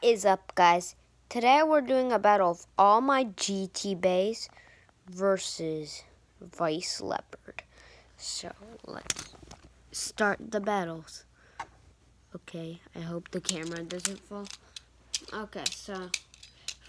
is up, guys? Today we're doing a battle of all my GT bays versus Vise Leopard. So let's start the battles. Okay, I hope the camera doesn't fall. Okay, so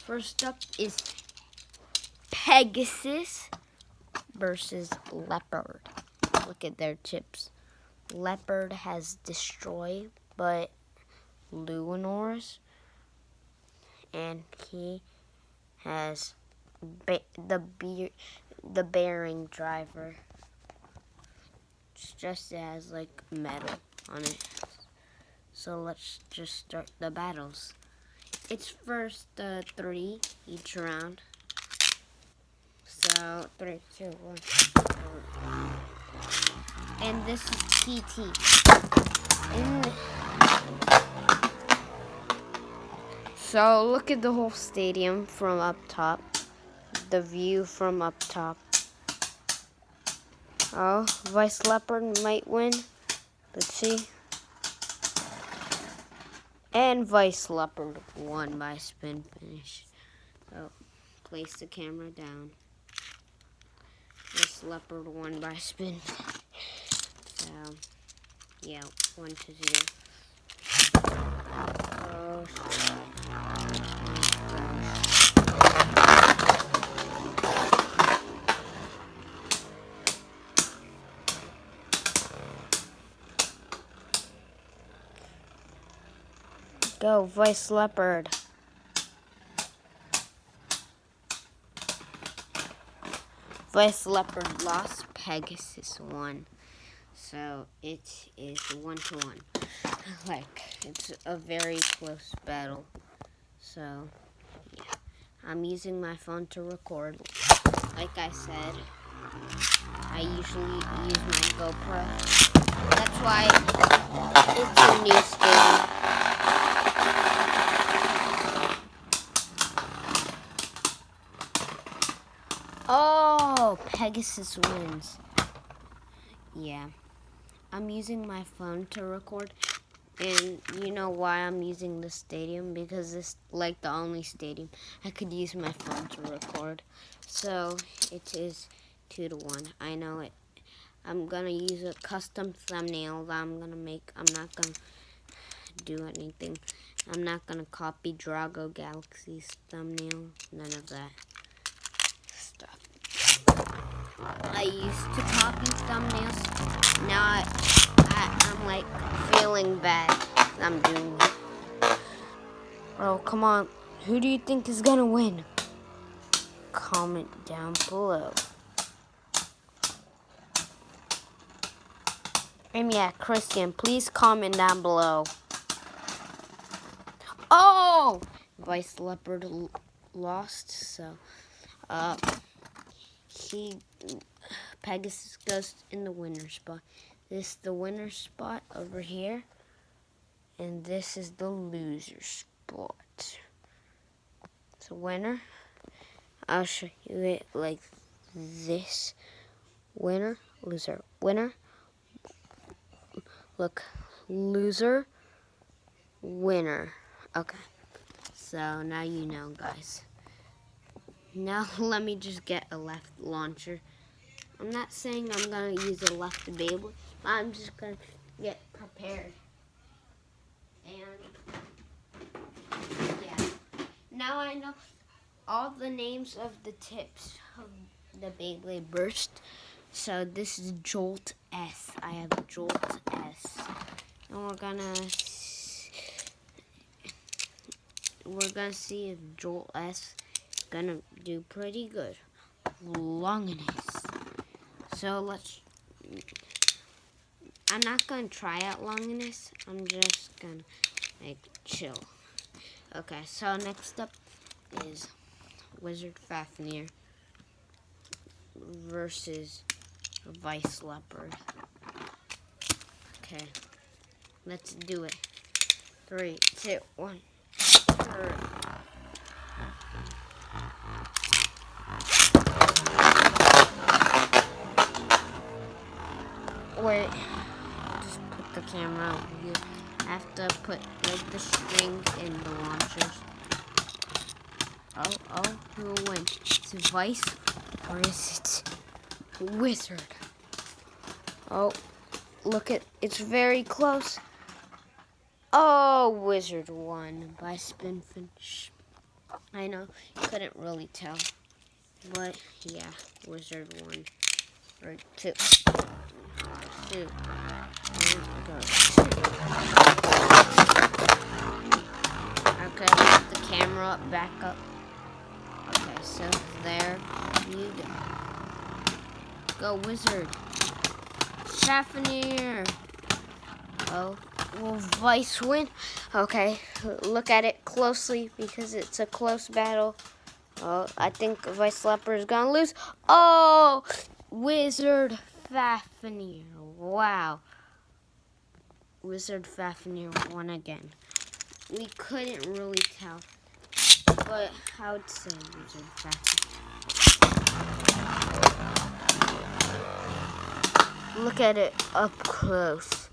first up is Pegasus versus Leopard. Look at their chips. Leopard has Destroy, but Luinor's, and he has the bearing driver. It's just it has like metal on it. So let's just start the battles. It's first 3 each round. So 3, 2, 1. And this is TT. So look at the whole stadium from up top. The view from up top. Oh, Vise Leopard might win. Let's see. And Vise Leopard won by spin finish. So place the camera down. Vise Leopard won by spin finish. So yeah, 1-0. Go, Vise Leopard. Vise Leopard lost, Pegasus won. So it is 1-1. Like, it's a very close battle. So, yeah. I'm using my phone to record. Like I said, I usually use my GoPro. That's why it's a new stadium. Oh, Pegasus wins. Yeah. I'm using my phone to record. And you know why I'm using this stadium? Because it's like the only stadium I could use my phone to record. So it is 2-1. I know it. I'm gonna use a custom thumbnail that I'm gonna make. I'm not gonna do anything. I'm not gonna copy Drago Galaxy's thumbnail. None of that stuff. I used to copy thumbnails. Now I'm like feeling bad. I'm doing it. Oh, come on. Who do you think is gonna win? Comment down below. And yeah, Christian, please comment down below. Oh! Vise Leopard lost, so Pegasus goes in the winner spot. This is the winner spot over here, and this is the loser spot. So winner, I'll show you it like this. Winner, loser, winner. Look, loser, winner. Okay, so now you know, guys. Now let me just get a left launcher. I'm not saying I'm gonna use a left Beyblade, but I'm just gonna get prepared. And yeah, now I know all the names of the tips of the Beyblade burst. So this is Jolt S. I have Jolt S. And we're gonna see if Jolt S is gonna do pretty good. Longinus. So I'm not gonna try out Longinus. I'm just gonna like chill. Okay, so next up is Wizard Fafnir versus Vise Leopard. Okay, let's do it. 3, 2, 1. Wait, just put the camera over here. I have to put like the string in the launchers. Who will win? Is it Vice or is it Wizard? Oh, look it's very close. Oh, Wizard won by spin finish. I know, you couldn't really tell. But, yeah, Wizard won. Or two. Two. Okay, put the camera back up. Okay, so there you go. Go, Wizard. Fafnir. Oh, will Vice win? Okay, look at it closely because it's a close battle. Oh, I think Vise Leopard is gonna lose. Oh, Wizard Fafnir. Wow. Wizard Fafnir won again. We couldn't really tell, but I would say Wizard Fafnir. Look at it up close.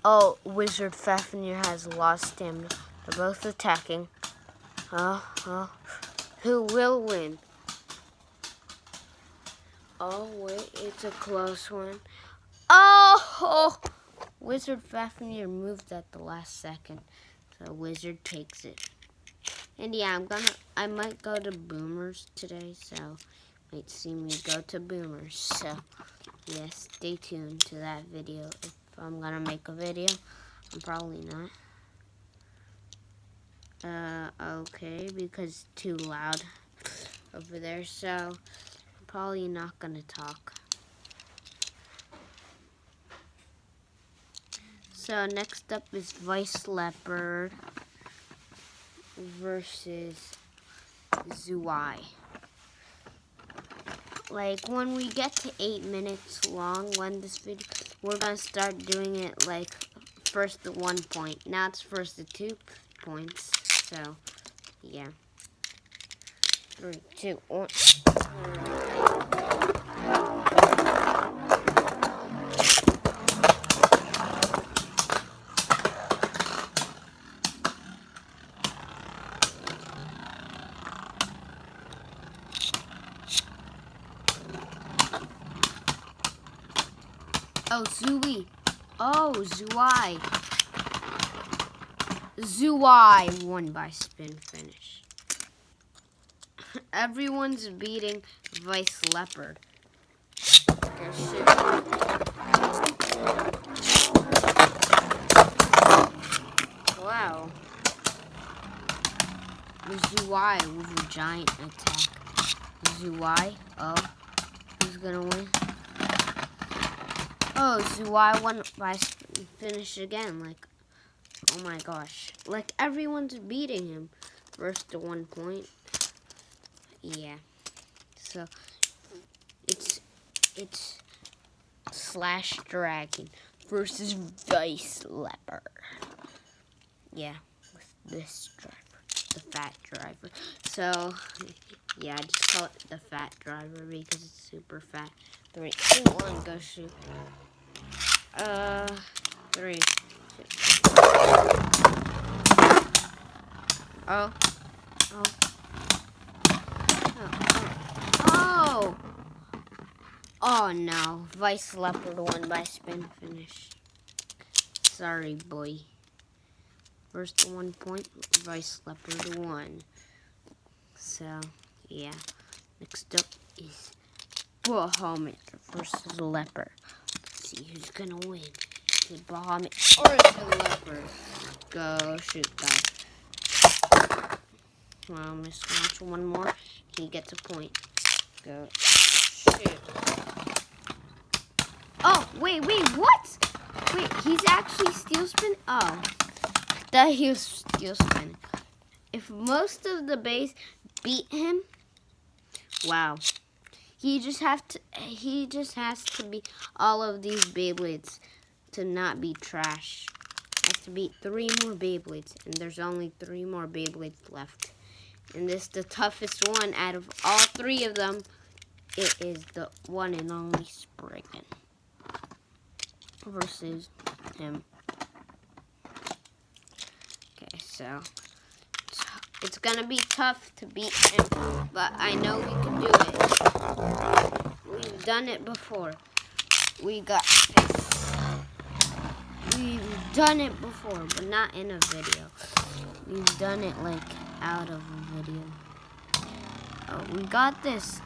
Oh, Wizard Fafnir has lost stamina. They're both attacking. Who will win? Oh, wait, it's a close one. Oh! Wizard Fafnir moved at the last second, so Wizard takes it. And yeah, I might go to Boomers today, so you might see me go to Boomers. So yeah, stay tuned to that video. If I'm gonna make a video, I'm probably not. Okay, because it's too loud over there, so I'm probably not gonna talk. So next up is Vise Leopard versus Zuai. Like when we get to 8 minutes long when this video, we're gonna start doing it like first to 1 point. Now it's first to 2 points. So yeah. 3, 2, 1. Oh, Zui. Oh, Zuai. Zuai won by spin finish. Everyone's beating Vise Leopard. Wow. The Zuai with a giant attack. Zuai. Oh, who's gonna win? Oh, Zuai won by finish again. Like, oh my gosh. Like, everyone's beating him. First to 1 point. Yeah. So, it's Slash Dragon versus Vise Leopard. Yeah, with this driver, the fat driver. So, yeah, I just call it the fat driver because it's super fat. 3, 2, 1, go shoot. 3, 2. Oh. Oh no, Vise Leopard won by spin finish. Sorry, boy. First to 1 point, Vise Leopard won. So, yeah. Next up is Bahamut versus Leopard. Let's see who's gonna win. Is it Bahamut or is it Leopard? Go shoot, guys. Well, Miss wants one more. He gets a point. Go shoot. Oh, wait, what? Wait, he's actually steel spin? Oh, I thought he was steel spin. If most of the base beat him, wow. He just has to beat all of these Beyblades to not be trash. Has to beat 3 more Beyblades, and there's only 3 more Beyblades left. And this is the toughest one out of all 3 of them. It is the one and only Spriggan versus him. Okay, so It's gonna be tough to beat him, but I know we can do it. We've done it before. We got this. We've done it before, but not in a video. We've done it like out of a video. Oh, we got this.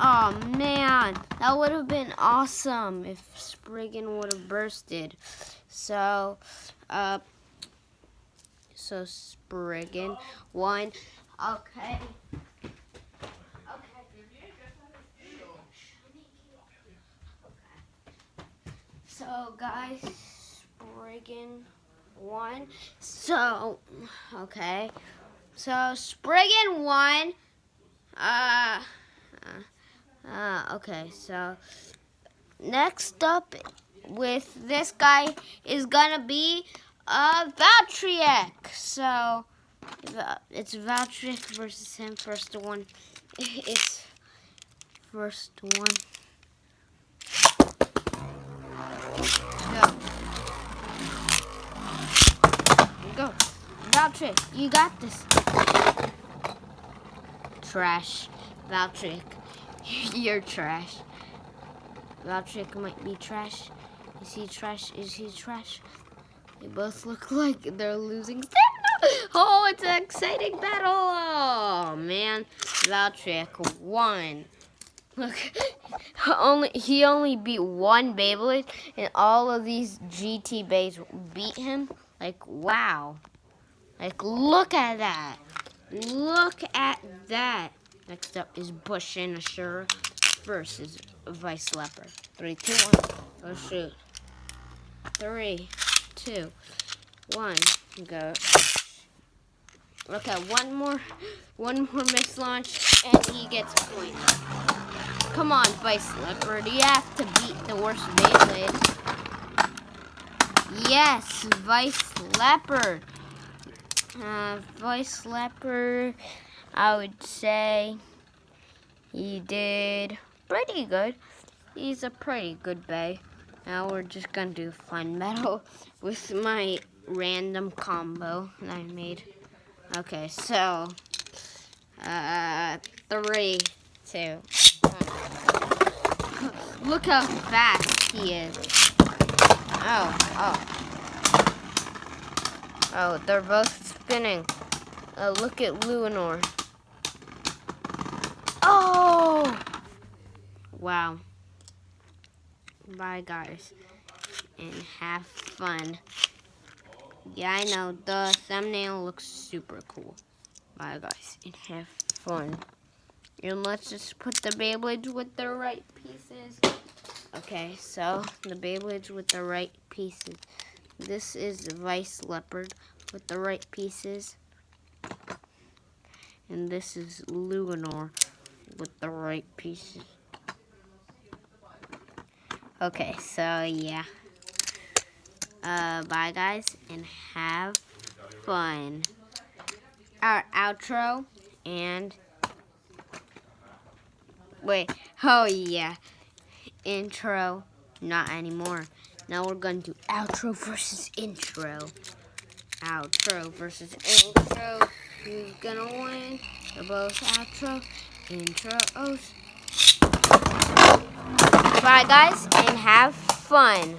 Oh man, that would have been awesome if Spriggan would have bursted. So Spriggan won. Okay. So guys, Spriggan won. So Spriggan won. Okay, so next up with this guy is gonna be Valtryek. So it's Valtryek versus him. First one. It's first one. Go. Valtryek, you got this. Trash. Valtryek, you're trash. Valtryek might be trash. Is he trash? Is he trash? They both look like they're losing stamina. Oh, it's an exciting battle. Oh, man. Valtryek won. Look, he only beat one Beyblade, and all of these GT Bays beat him. Like, wow. Like, look at that. Look at that. Next up is Bush and Ashura versus Vise Leopard. 3, 2, 1. Go shoot. 3, 2, 1. Go. Okay, one more miss launch, and he gets a point. Come on, Vise Leopard. You have to beat the worst Beyblade. Yes, Vise Leopard. Vise Leopard, I would say he did pretty good. He's a pretty good Bay. Now we're just gonna do a fun battle with my random combo that I made. Okay, so 3, 2, 1. Look how fast he is. Oh, they're both spinning. Look at Luinor. Oh! Wow. Bye, guys. And have fun. Yeah, I know. The thumbnail looks super cool. Bye, guys. And have fun. And let's just put the Beyblades with the right pieces. Okay, so the Beyblades with the right pieces. This is Vise Leopard with the right pieces. And this is Luinor with the right pieces. Okay, so yeah. Bye guys, and have fun. Our outro and wait, oh yeah. Intro, not anymore. Now we're going to do outro versus intro. Outro versus intro. Who's gonna win? They're both outro, intros. Bye guys, and have fun.